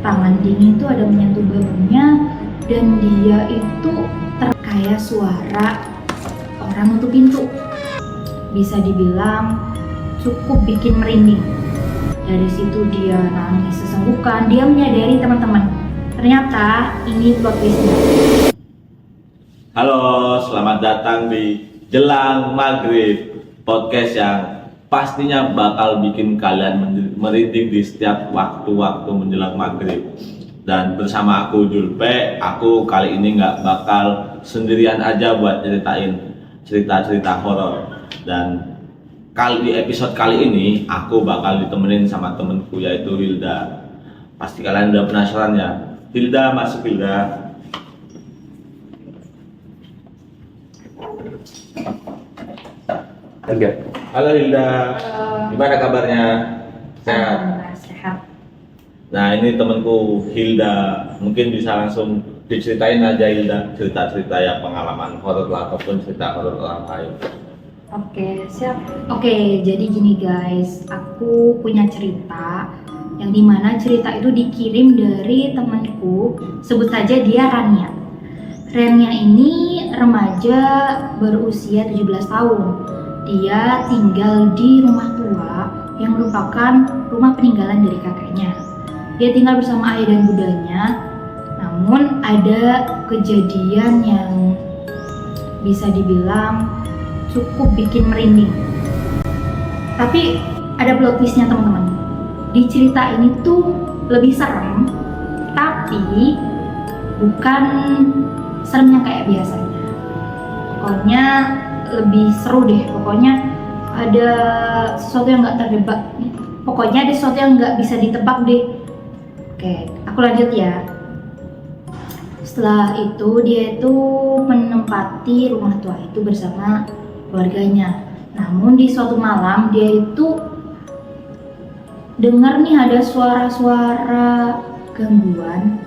Tangan dingin itu ada menyentuh bahunya dan dia itu kayak suara orang nutup pintu. Bisa dibilang cukup bikin merinding. Dari situ dia nangis sesenggukan. Dia menyadari teman-teman, ternyata ini plot twistnya. Halo, selamat datang di Jelang Maghrib, podcast yang pastinya bakal bikin kalian merinding di setiap waktu-waktu menjelang maghrib. Dan bersama aku Julpe, aku kali ini nggak bakal sendirian aja buat ceritain cerita-cerita horor. Dan di episode kali ini aku bakal ditemenin sama temenku yaitu Hilda. Pasti kalian udah penasaran ya. Hilda, masuk Hilda. Halo Hilda, gimana kabarnya? Sehat? Sehat. Nah ini temanku Hilda, mungkin bisa langsung diceritain aja Hilda cerita-cerita yang pengalaman horor ataupun cerita horor orang lain. Oke, siap. Oke, jadi gini guys, aku punya cerita yang dimana cerita itu dikirim dari temanku, sebut saja dia Rania. Rania ini remaja berusia 17 tahun. Dia tinggal di rumah tua yang merupakan rumah peninggalan dari kakeknya. Dia tinggal bersama ayah dan bundanya. Namun ada kejadian yang bisa dibilang cukup bikin merinding. Tapi ada plot twistnya teman-teman. Di cerita ini tuh lebih serem, tapi bukan serem yang kayak biasanya. Pokoknya lebih seru deh. Pokoknya ada sesuatu yang nggak terdebak. Pokoknya ada sesuatu yang nggak bisa ditebak deh. Oke, aku lanjut ya. Setelah itu dia itu menempati rumah tua itu bersama keluarganya. Namun di suatu malam dia itu dengar nih ada suara-suara gangguan,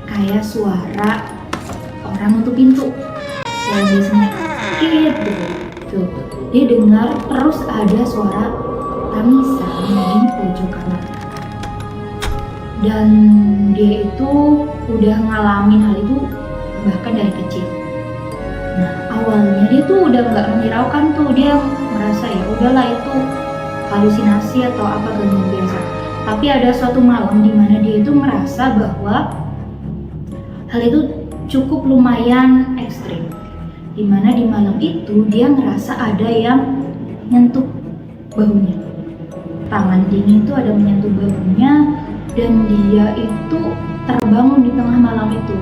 kayak suara orang nutup pintu yang biasanya gitu. Dia dengar terus ada suara tangisan di pojok kamar. Dan dia itu udah ngalamin hal itu bahkan dari kecil. Nah awalnya dia tuh udah nggak menghiraukan tuh, dia merasa ya udahlah itu halusinasi atau apa gangguan biasa. Tapi ada suatu malam di mana dia itu merasa bahwa hal itu cukup lumayan ekstrim. Dimana di malam itu dia ngerasa ada yang nyentuh bahunya. Tangan dingin itu ada menyentuh bahunya dan dia itu terbangun di tengah malam itu.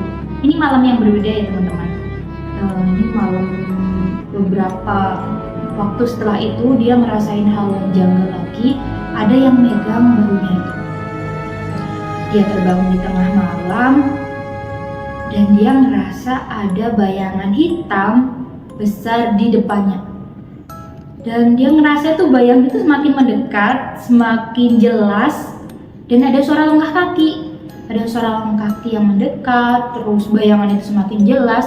Ini malam yang berbeda ya teman-teman. Ini malam beberapa waktu setelah itu dia ngerasain hal yang janggal lagi. Ada yang megang bahunya itu. Dia terbangun di tengah malam dan dia ngerasa ada bayangan hitam besar di depannya. Dan dia ngerasa tuh bayangan itu semakin mendekat, semakin jelas, dan ada suara langkah kaki. Ada suara langkah kaki yang mendekat, terus bayangan itu semakin jelas.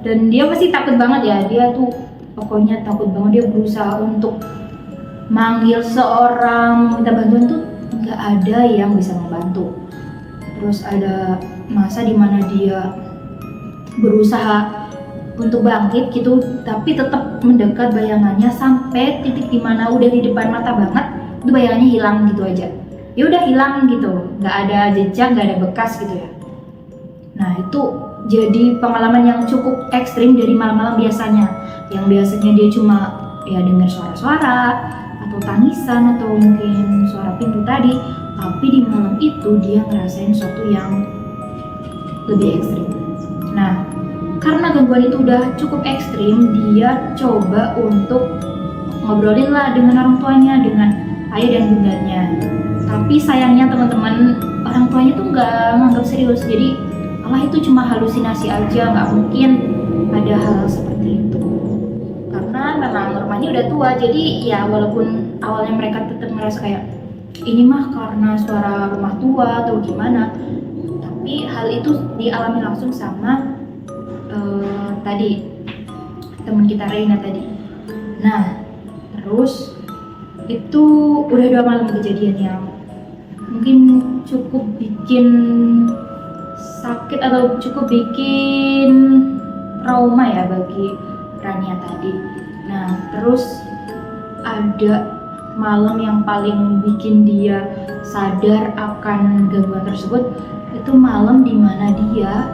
Dan dia pasti takut banget ya, dia tuh pokoknya takut banget. Dia berusaha untuk manggil seorang minta bantuan tuh nggak ada yang bisa membantu. Terus ada masa dimana dia berusaha untuk bangkit gitu, tapi tetap mendekat bayangannya sampai titik dimana udah di depan mata banget, itu bayangannya hilang gitu aja. Ya udah hilang gitu, nggak ada jejak, nggak ada bekas gitu ya. Nah itu jadi pengalaman yang cukup ekstrim dari malam-malam biasanya. Yang biasanya dia cuma ya dengar suara-suara atau tangisan atau mungkin suara pintu tadi, tapi di malam itu dia ngerasain sesuatu yang lebih ekstrim. Nah, karena gangguan itu udah cukup ekstrim, dia coba untuk ngobrolin lah dengan orang tuanya, dengan ayah dan bundanya. Tapi sayangnya teman-teman, orang tuanya tuh nggak menganggap serius. Jadi Allah itu cuma halusinasi aja, nggak mungkin ada hal seperti itu. Karena memang rumahnya udah tua, jadi ya walaupun awalnya mereka tetap merasa kayak ini mah karena suara rumah tua atau gimana, tapi hal itu dialami langsung sama tadi teman kita Reina tadi. Nah terus itu udah 2 malam kejadian yang mungkin cukup bikin sakit atau cukup bikin trauma ya bagi Rania tadi. Nah, terus ada malam yang paling bikin dia sadar akan gangguan tersebut, itu malam dimana dia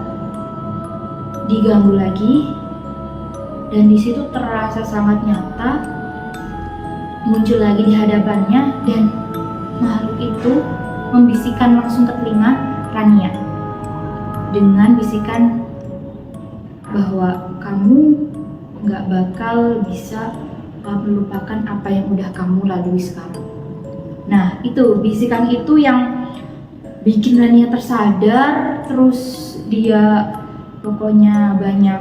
diganggu lagi, dan di situ terasa sangat nyata muncul lagi di hadapannya, dan makhluk itu membisikkan langsung ke telinga Rania dengan bisikan bahwa kamu nggak bakal bisa melupakan apa yang udah kamu lalui sekarang. Nah, itu bisikan itu yang bikin Rania tersadar, terus dia pokoknya banyak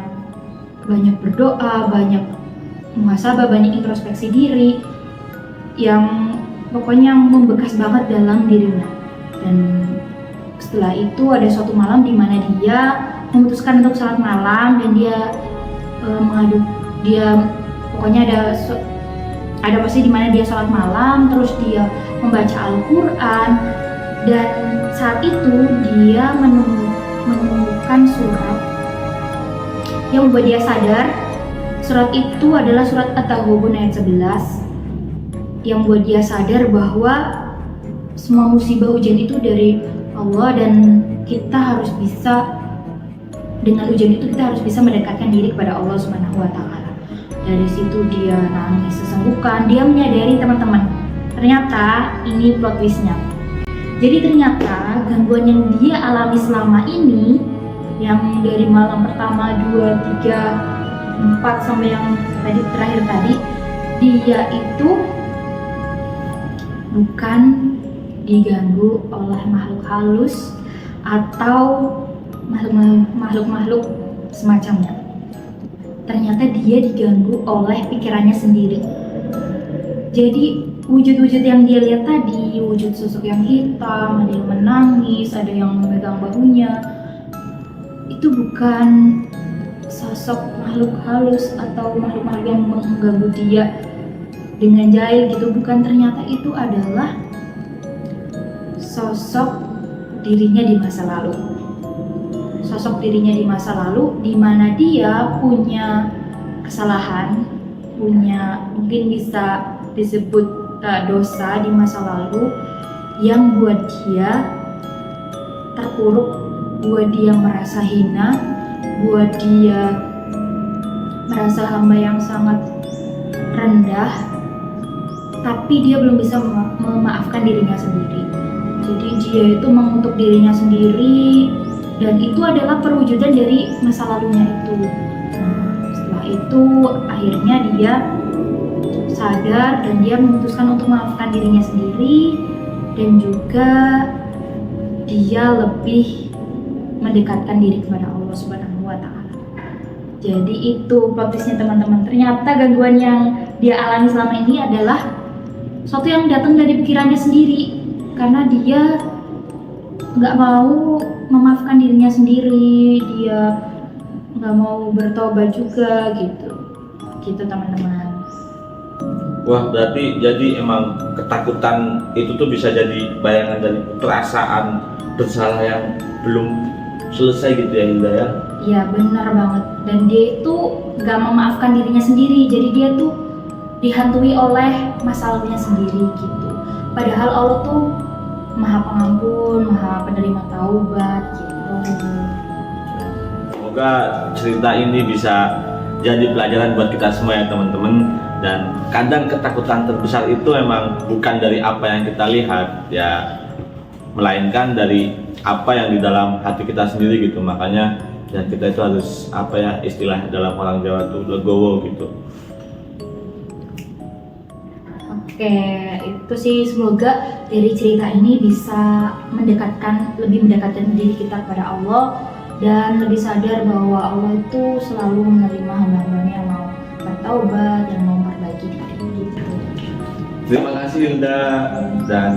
berdoa, banyak muhasabah, banyak introspeksi diri yang pokoknya membekas banget dalam dirinya. Dan setelah itu ada suatu malam di mana dia memutuskan untuk salat malam, dan dia pokoknya ada posisi di mana dia salat malam, terus dia membaca Al-Quran, dan saat itu dia menemukan surat yang membuat dia sadar. Surat itu adalah surat At-Taghabun ayat 11 yang membuat dia sadar bahwa semua musibah ujian itu dari Allah, dan kita harus bisa, dengan ujian itu kita harus bisa mendekatkan diri kepada Allah Subhanahu wa Ta'ala. Dari situ dia nangis sesenggukan. Dia menyadari, teman-teman, ternyata ini plot twistnya. Jadi ternyata gangguan yang dia alami selama ini, yang dari malam pertama, 2, 3, 4 sampai yang terakhir tadi, dia itu bukan diganggu oleh makhluk halus atau makhluk-makhluk semacamnya. Ternyata dia diganggu oleh pikirannya sendiri. Jadi wujud-wujud yang dia lihat tadi, wujud sosok yang hitam, ada yang menangis, ada yang memegang bahunya, itu bukan sosok makhluk halus atau makhluk-makhluk yang mengganggu dia dengan jahil gitu, bukan. Ternyata itu adalah sosok dirinya di masa lalu. Sosok dirinya di masa lalu, di mana dia punya kesalahan, punya mungkin bisa disebut dosa di masa lalu yang buat dia terpuruk, buat dia merasa hina, buat dia merasa hamba yang sangat rendah, tapi dia belum bisa memaafkan dirinya sendiri. Jadi dia itu mengutuk dirinya sendiri, dan itu adalah perwujudan dari masa lalunya itu. Nah, setelah itu akhirnya dia sadar dan dia memutuskan untuk memaafkan dirinya sendiri, dan juga dia lebih mendekatkan diri kepada Allah Subhanahu wa Ta'ala. Jadi itu plot twistnya, teman-teman. Ternyata gangguan yang dia alami selama ini adalah sesuatu yang datang dari pikirannya sendiri, karena dia nggak mau memaafkan dirinya sendiri, dia nggak mau bertobat juga gitu teman-teman. Wah, berarti jadi emang ketakutan itu tuh bisa jadi bayangan dari perasaan bersalah yang belum selesai gitu ya, Hilda ya? Iya, benar banget. Dan dia itu nggak memaafkan dirinya sendiri, jadi dia tuh dihantui oleh masa lalunya sendiri gitu. Padahal Allah tuh Maha Pengampun, Maha Penerima Taubat gitu. Semoga cerita ini bisa jadi pelajaran buat kita semua ya, teman-teman. Dan kadang ketakutan terbesar itu emang bukan dari apa yang kita lihat ya, melainkan dari apa yang di dalam hati kita sendiri gitu. Makanya ya kita itu harus apa ya, istilah dalam orang Jawa tuh legowo gitu. Oke, itu sih, semoga dari cerita ini bisa lebih mendekatkan diri kita kepada Allah, dan lebih sadar bahwa Allah itu selalu menerima hamba-hambanya yang mau bertaubat, yang mau memperbaiki diri gitu. Terima kasih Hilda, dan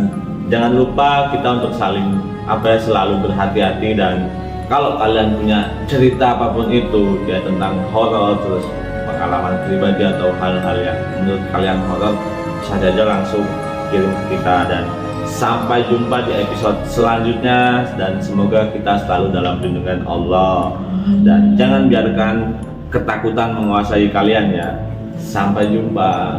jangan lupa kita untuk saling selalu berhati-hati. Dan kalau kalian punya cerita apapun itu ya, tentang horor, terus pengalaman pribadi atau hal-hal yang menurut kalian horor, bisa aja langsung kirim ke kita. Dan Sampai jumpa di episode selanjutnya dan semoga kita selalu dalam lindungan Allah dan jangan biarkan ketakutan menguasai kalian ya. Sampai jumpa.